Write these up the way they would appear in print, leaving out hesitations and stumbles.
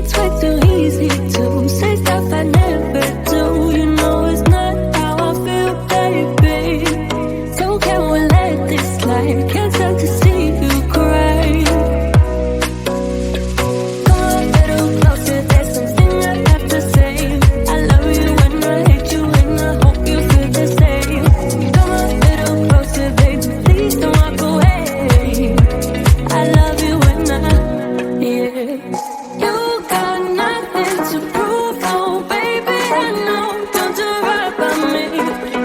It's way too easy to say stuff I never do. You know it's not how I feel, baby. So can we let this slide? Can't stand to see you cry. Come a little closer, there's something I have to say. I love you and I hate you and I hope you feel the same. Come a little closer, baby, please don't walk away. I love you and yeah. You got nothing to prove, oh baby, I know. Don't do right by me,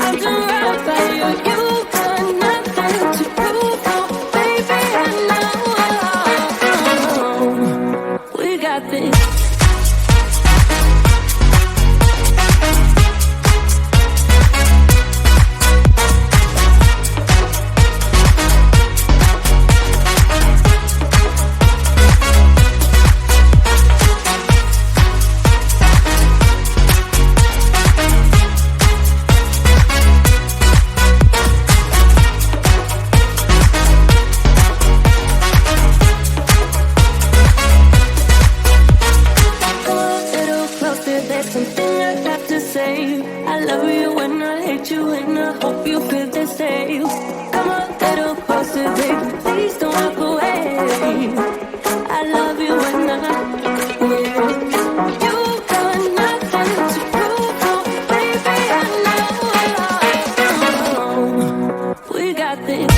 I'll do right by you. You got nothing to prove, oh baby, I know. We got this. I love you and I hate you and I hope you feel the same. Come a little closer, baby, please don't walk away. I love you and yeah. You got nothing to prove, oh baby, I know. We got this.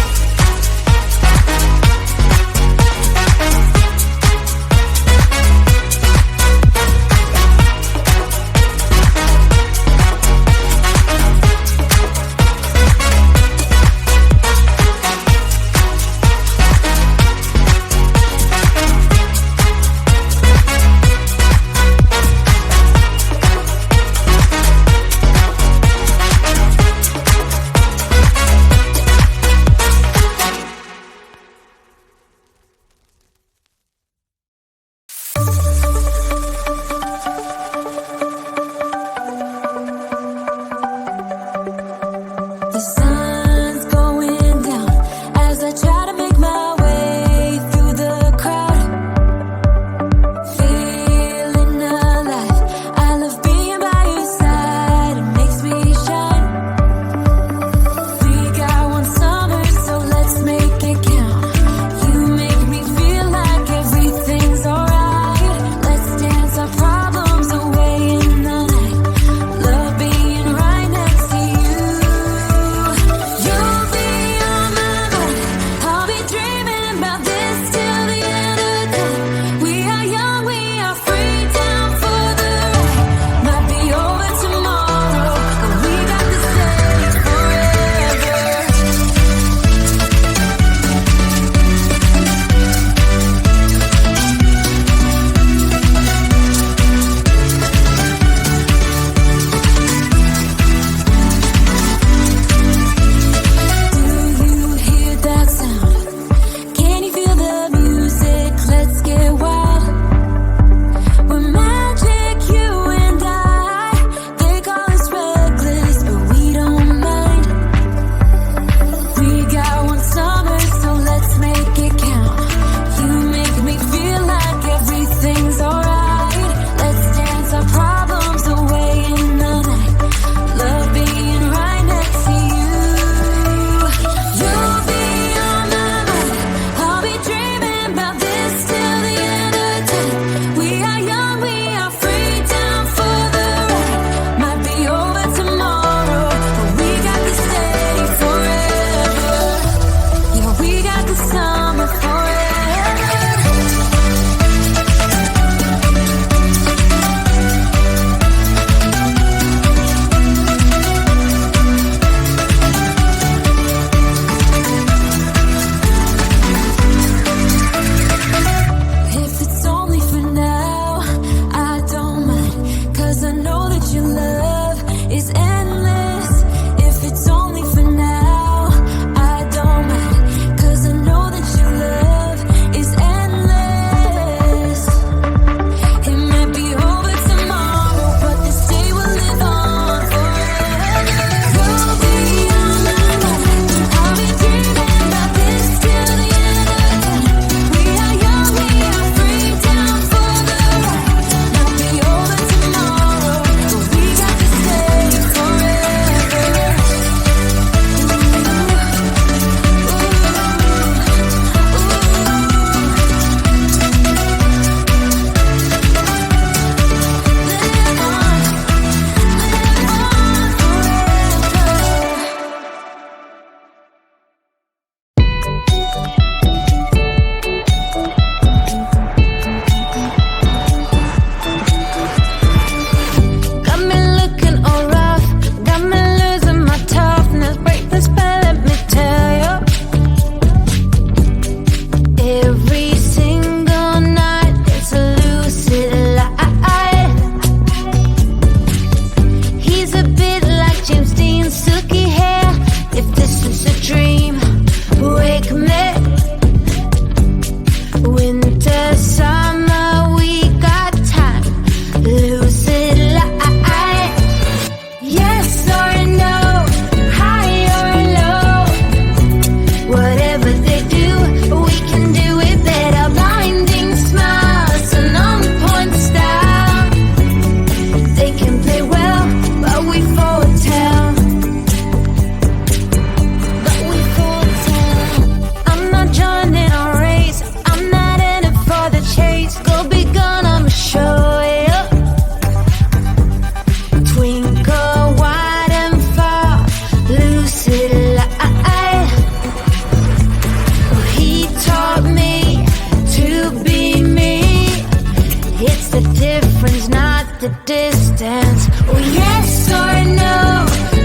difference, not the distance. Oh, yes or no.